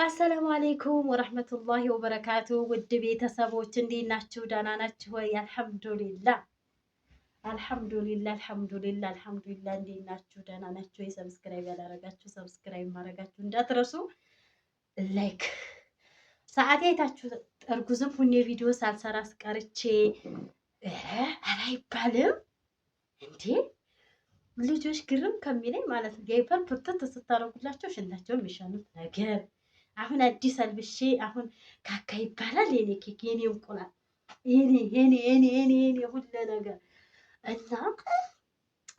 አሰላሙ አሌይኩም ወረህመቱላሂ ወበረካቱ። ውድ ቤተሰቦች እንዴት ናችሁ? ደህና ናችሁ ወይ? አልሐምዱሊላህ አልሐምዱሊላህ። እንዴት ናችሁ? ደህና ናችሁ ወይ? ሰብስክራይብ ያላረጋችሁ ሰብስክራይብ ማድረጋችሁ እንዳትረሱ። ላይክ ሰዓት አይታችሁ እርጉዝም ሁኔ ቪዲዮ ሳልሰራ አስቀርቼ አይባልም እንዴ? ልጆች ግርም ከሚለኝ ማለት ነው ዳይፐር ፕርትት ስታረጉላቸው ሽንታቸው የሚሻሉት ነገር አሁን አዲስ አልብሼ አሁን ካካ ይባላል። የኔ ኬክ፣ የኔ እንቁላል፣ የኔ ሁሉ ነገር እና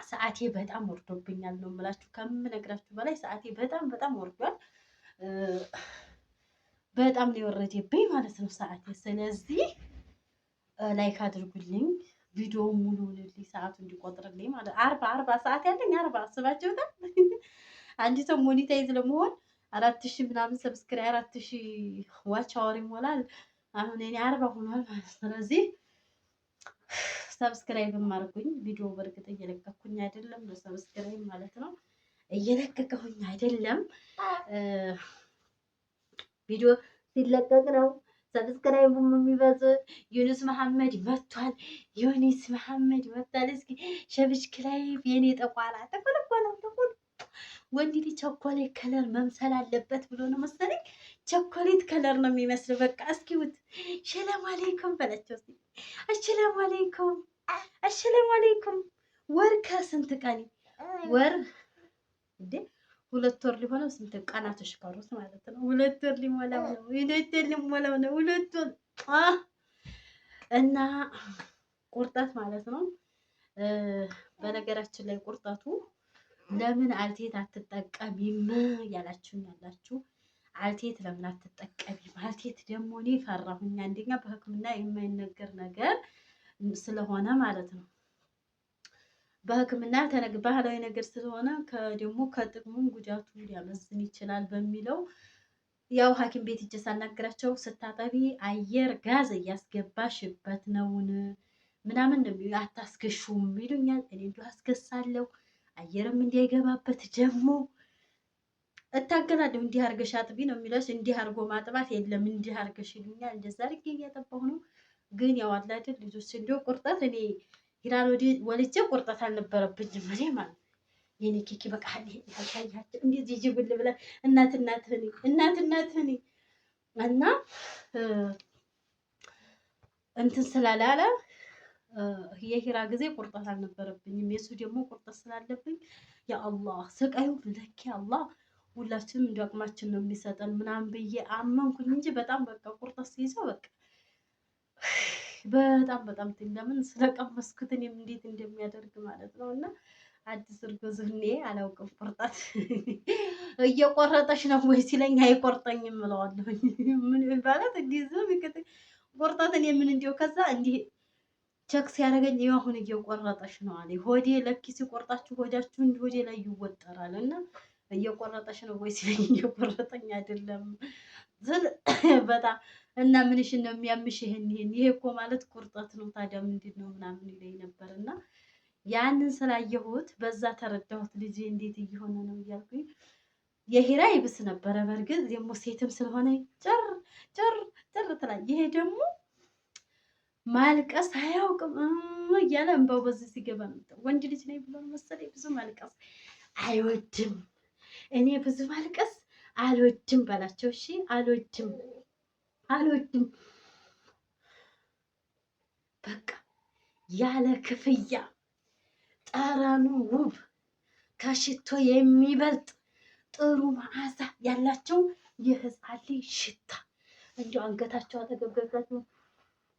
ሰዓቴ በጣም ወርዶብኛል ነው የምላችሁ። ከምነግራችሁ በላይ ሰዓቴ በጣም ወርዷል። በጣም ነው የወረደብኝ ማለት ነው ሰዓቴ። ስለዚህ ላይክ አድርጉልኝ፣ ቪዲዮ ሙሉ ልልኝ ሰዓቱ እንዲቆጥርልኝ ማለት 40 ሰዓት ያለኝ 40 አስባችሁታል። አንድ ሰው ሞኒታይዝ ለመሆን 4000 ምናምን ሰብስክራይብ 4000 ዋች አወር ይሞላል። አሁን እኔ 40 ሆኗል ማለት ነው። ስለዚህ ሰብስክራይብ ማርጉኝ። ቪዲዮ በርግጥ እየለቀኩኝ አይደለም፣ ለሰብስክራይብ ማለት ነው እየለቀቀሁኝ አይደለም። ቪዲዮ ሲለቀቅ ነው ሰብስክራይቡም የሚበዝ። ዩኑስ መሐመድ መጥቷል። ዩኑስ መሐመድ መጥቷል። እስኪ ሰብስክራይብ የኔ ጠቋላ ተቆልቆለም ወንድ ልጅ ቸኮሌት ከለር መምሰል አለበት ብሎ ነው መሰለኝ። ቸኮሌት ከለር ነው የሚመስለው። በቃ እስኪውት ሰላም አለይኩም በላቸው። አሰላሙ አለይኩም አሰላሙ አለይኩም። ወር ከስንት ቀን ወር እንዴ? 2 ወር ሊሆነው ስንት ቀናቶች ቀሩት ማለት ነው። 2 ወር ሊሞላው ነው። 2 ወር ሊሞላው ነው። 2 ወር እና ቁርጠት ማለት ነው። በነገራችን ላይ ቁርጠቱ ለምን አልቴት አትጠቀሚም ያላችሁኝ ያላችሁ፣ አልቴት ለምን አትጠቀሚም? አልቴት ደግሞ እኔ ፈራሁኝ። አንደኛ በሕክምና የማይነገር ነገር ስለሆነ ማለት ነው። በሕክምና ባህላዊ ነገር ስለሆነ ደግሞ ከጥቅሙም ጉዳቱ ሊያመዝን ይችላል በሚለው ያው ሐኪም ቤት እጄ ሳናግራቸው ስታጠቢ አየር ጋዝ እያስገባሽበት ነውን ምናምን ነው አታስገሹም ይሉኛል። እኔ እንዲሁ አስገሳለሁ። አየርም እንዳይገባበት ደግሞ እታገላለሁ። እንዲህ አድርገሽ አጥቢ ነው የሚለሽ። እንዲህ አድርጎ ማጥባት የለም እንዲህ አድርገሽ ይሉኛል። እንደዛ አድርጌ እያጠባሁ ነው። ግን ያው አለ አይደል ልጆች እንዲሁ ቁርጠት እኔ ሂራን ወልጄ ቁርጠት አልነበረብኝም እኔ ማለት የኔ ኬኪ በቃ ያያቸው እንደዚህ ጅብል ብለ እናትህን እና እንትን ስላላለ የሂራ ጊዜ ቁርጠት አልነበረብኝም። የሱ ደግሞ ቁርጠት ስላለብኝ ያ አላህ ስቃዩ ለኪ አላህ ሁላችንም እንደ አቅማችን ነው የሚሰጠን ምናምን ብዬ አመንኩኝ እንጂ በጣም በቃ ቁርጠት ሲይዘው በቃ በጣም ለምን ስለቀመስኩት እኔም እንዴት እንደሚያደርግ ማለት ነው። እና አዲስ እርጉዝ እኔ አላውቅም። ቁርጠት እየቆረጠሽ ነው ወይ ሲለኝ አይቆርጠኝም እለዋለሁ። ምን ማለት እንዲህ ዝም ቁርጠት እኔ ምን እንዲው ከዛ እንዲህ ቸክ ሲያደርገኝ ይኸው አሁን እየቆረጠሽ ነው አለ። ሆዴ ለኪ ሲቆርጣችሁ ሆዳችሁ እንዲህ ሆዴ ላይ ይወጠራል እና እየቆረጠሽ ነው ወይ ሲለኝ እየቆረጠኝ አይደለም ዝል በጣም እና ምንሽን ነው የሚያምሽ? ይሄ እኮ ማለት ቁርጠት ነው። ታዲያ ምንድን ነው ምናምን ይለኝ ነበር እና ያንን ስላየሁት በዛ ተረዳሁት። ልጄ እንዴት እየሆነ ነው እያልኩኝ የሂራ ይብስ ነበረ። በርግጥ ደግሞ ሴትም ስለሆነ ጭር ትላለች። ይሄ ደግሞ ማልቀስ አያውቅም እያለ እንባው በዚህ ሲገባ ነው። ወንድ ልጅ ነኝ ብሎ መሰለኝ ብዙ ማልቀስ አይወድም። እኔ ብዙ ማልቀስ አልወድም በላቸው። እሺ አልወድም በቃ ያለ ክፍያ ጠረኑ ውብ ከሽቶ የሚበልጥ ጥሩ መዓዛ ያላቸው የህፃን ልጅ ሽታ እንዲያው አንገታቸው አጠገብገባቸው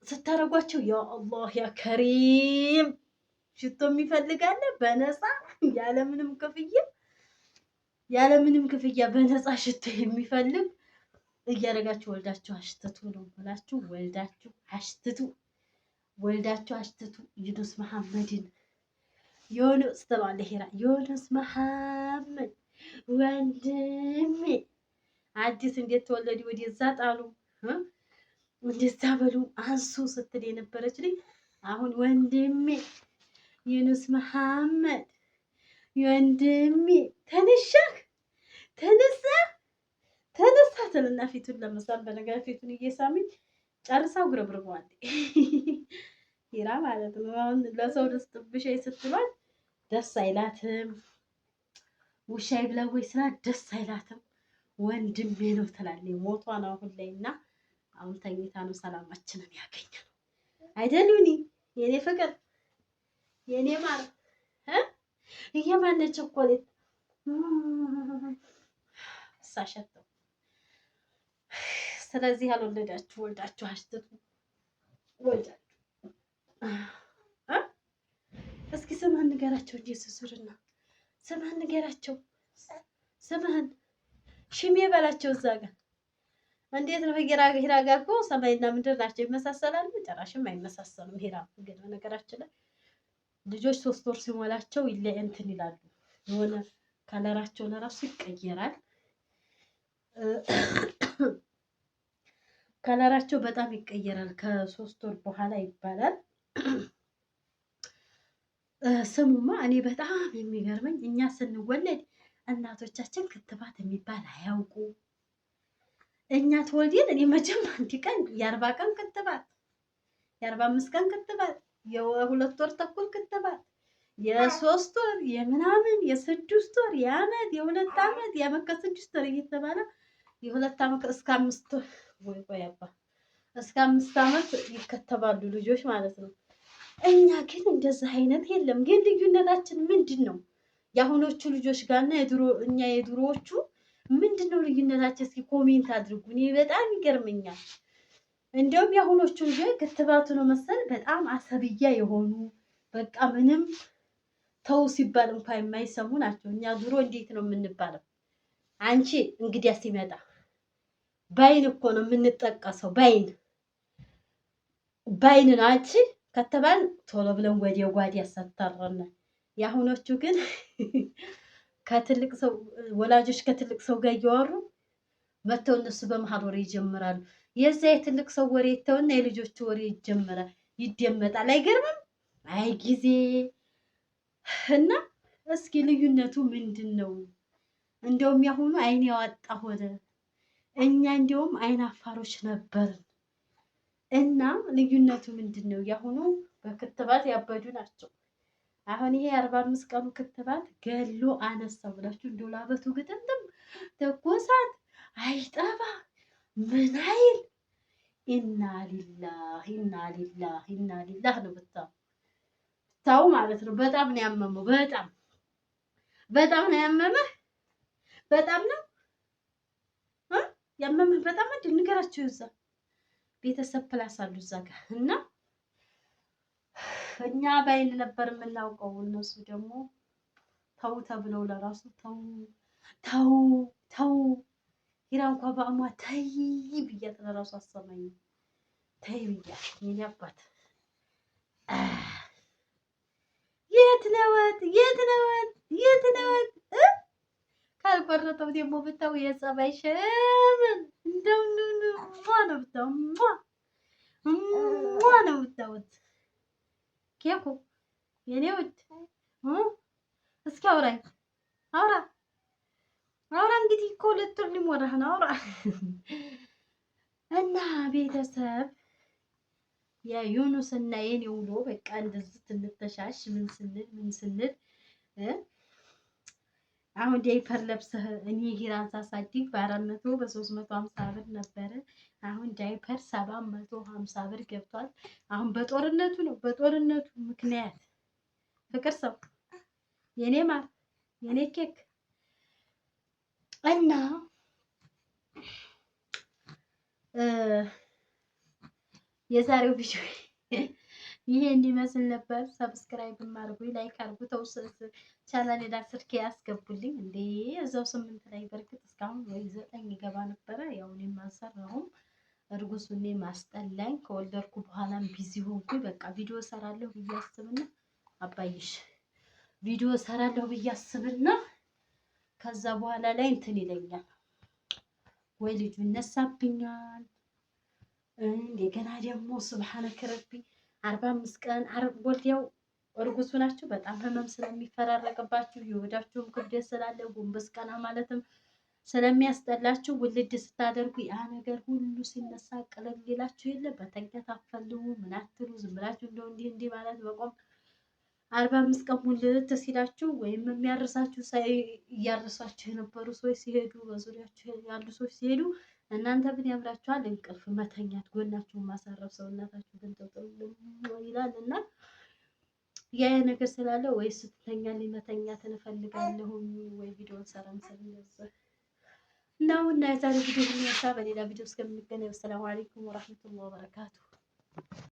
ስታረጓቸው ያ አላህ ያ ከሪም ሽቶ የሚፈልጋለ በነፃ ያለምንም ክፍያ በነፃ ሽቶ የሚፈልግ እያደረጋችሁ ወልዳችሁ አሽትቱ ነው ብላችሁ ወልዳችሁ አሽትቱ። ዩኑስ መሐመድን ዩኑስ ትለዋለህ ሂራ። ዩኑስ መሐመድ ወንድሜ አዲስ እንዴት ተወለዲ ወደዛ ጣሉ እንደዛ በሉ አንሱ ስትል የነበረች ልጅ አሁን ወንድሜ ዩኑስ መሐመድ ወንድሜ ተነሳ ትልና ፊቱን ለመሳም በነገር ፊቱን እየሳመኝ ጨርሳው ግርብርቧል። ሂራ ማለት ነው። አሁን ለሰው ልስጥብሽ ስትሏል ደስ አይላትም። ውሻ ይብላ ወይ ስላት ደስ አይላትም። ወንድሜ ነው ትላለች። ሞቷ ነው አሁን ላይ እና አሁን ተኝታ ነው ሰላማችንን ያገኘነው አይደሉኒ የኔ ፍቅር የኔ ማር እየማነች ቸኮሌት ሳሸተው። ስለዚህ ያልወለዳችሁ ወልዳችሁ አሽትቱ ወልዳችሁ እስኪ ስምህን ንገራቸው እንጂ ሱሱርና ስምህን ንገራቸው። ስምህን ሽሜ በላቸው። እዛ ጋር እንዴት ነው? ሂራ ጋር እኮ ሰማይና ምድር ናቸው። ይመሳሰላሉ? ጭራሽም አይመሳሰሉም። ሂራ ግን በነገራችን ላይ ልጆች 3 ወር ሲሞላቸው እንትን ይላሉ። የሆነ ከለራቸው ለራሱ ይቀየራል። ከለራቸው በጣም ይቀየራል ከ3 ወር በኋላ ይባላል። ስሙማ እኔ በጣም የሚገርመኝ እኛ ስንወለድ እናቶቻችን ክትባት የሚባል አያውቁ። እኛ ተወልደን እኔ መቼም አንድ ቀን የ40 ቀን ክትባት፣ የ45 ቀን ክትባት፣ የ2 ወር ተኩል ክትባት፣ የ3 ወር የምናምን የ6 ወር የዓመት የ2 ዓመት የዓመት ከ6 ወር እየተባለ የ2 ዓመት እስከ 5 ወር እስከ 5 ዓመት ይከተባሉ ልጆች ማለት ነው። እኛ ግን እንደዛ አይነት የለም። ግን ልዩነታችን ምንድን ነው? የአሁኖቹ ልጆች ጋርና እኛ የድሮዎቹ ምንድን ነው ልዩነታችን? እስኪ ኮሜንት አድርጉ። እኔ በጣም ይገርመኛል። እንደውም የአሁኖቹ ልጆች ክትባቱ ነው መሰል በጣም አሰብያ የሆኑ በቃ ምንም ተው ሲባል እንኳን የማይሰሙ ናቸው። እኛ ድሮ እንዴት ነው የምንባለው? አንቺ እንግዲያ ሲመጣ ባይን እኮ ነው የምንጠቀሰው። ባይን ነው አንቺ ከተባል ቶሎ ብለን ወዲያ ጓድ ያሰተረነ። የአሁኖቹ ግን ከትልቅ ሰው ወላጆች ከትልቅ ሰው ጋር እያወሩ መተው እነሱ በመሀል ወሬ ይጀምራሉ። የዛ የትልቅ ሰው ወሬ ይተውና የልጆቹ ወሬ ይደመጣል። አይገርምም? አይ ጊዜ እና እስኪ ልዩነቱ ምንድን ነው? እንደውም ያሁኑ አይን ያወጣ ሆነ። እኛ እንደውም አይን አፋሮች ነበርን። እና ልዩነቱ ምንድን ነው? ያሁኑ በክትባት ያበዱ ናቸው። አሁን ይሄ 45 ቀኑ ክትባት ገሎ አነሳው ብላችሁ እንደው ላበቱ ግጥምጥም ተኮሳት አይጠባ ምን አይል ኢና ሊላህ ነው ብታው ማለት ነው። በጣም ነው ያመመው። በጣም ነው ያመመህ። በጣም ነው ያመመህ። በጣም ንገራቸው እዛ ቤተሰብ ፕላስ አሉ እዛ ጋር እና እኛ ባይን ነበር የምናውቀው። እነሱ ደግሞ ተው ተብለው ለራሱ ተው ሂራ እንኳ በአሟ ተይ ብያት ለራሱ አሰማኝ። ተይ ብያት የኔ አባት የት ነዎት ካልቆረጠው ደግሞ ብታው የጸባይ ሸምን እንደው ነው ብታው ነው ብታውት ኬኩ የኔ ውድ እስኪ አውራ እንግዲህ እኮ 2 ወር ሊሞላህ ነው። አውራ እና ቤተሰብ የዩኑስ እና የኔ ውሎ በቃ እንደዚህ ትንተሻሽ ምን ስንል አሁን ዳይፐር ለብሰህ እኔ ሂራን ሳሳድግ በ400 በ350 ብር ነበረ። አሁን ዳይፐር 750 ብር ገብቷል። አሁን በጦርነቱ ነው። በጦርነቱ ምክንያት ፍቅር ሰው የኔ ማር የኔ ኬክ እና የዛሬው ቪዲዮ ይሄ እንዲመስል ነበር። ሰብስክራይብ አድርጉ፣ ላይክ አድርጉ፣ ተውሰስ ቻናሌ ላይ ስልክ ያስገቡልኝ። እንዴ እዛው 8 ላይ በርግጥ እስካሁን ወይ 9 ይገባ ነበረ። ያው እኔም አልሰራሁም። እርጉዝ ሁኔ ማስጠላኝ። ከወለድኩ በኋላም ቢዚ ሆንኩኝ። በቃ ቪዲዮ ሰራለሁ ብዬ አስብና አባይሽ ቪዲዮ ሰራለሁ ብዬ አስብና ከዛ በኋላ ላይ እንትን ይለኛል ወይ ልጁ ይነሳብኛል። እንደገና ደግሞ ሱብሃነከ ረቢ 45 ቀን ወልዲያው እርጉዝ ናችሁ። በጣም ህመም ስለሚፈራረቅባችሁ የወዳችሁም ክብደት ስላለ ጎንበስ ቀና ማለትም ስለሚያስጠላችሁ ውልድ ስታደርጉ ያ ነገር ሁሉ ሲነሳ ቅልል ሊላችሁ የለ በተኛት አፈልጉ ምን አትሉ ዝም ብላችሁ እንደው እንዲህ ማለት በቆም 45 ቀን ሙልት ሲላችሁ ወይም የሚያርሳችሁ እያረሳችሁ የነበሩ ሰዎች ሲሄዱ በዙሪያችሁ ያሉ ሰዎች ሲሄዱ እናንተ ምን ያምራችኋል? እንቅልፍ መተኛት፣ ጎናችሁን ማሳረፍ፣ ሰውነታችሁ ግን ይላል እና ያ ነገር ስላለ ወይ ስትተኛልኝ መተኛት እንፈልጋለሁ ወይ ቪዲዮ ሰራም ስለዚህ ነው እና የዛሬ ቪዲዮ በሌላ ቪዲዮ እስከምንገናኝ ሰላም አለይኩም ወራህመቱላሂ ወበረካቱ።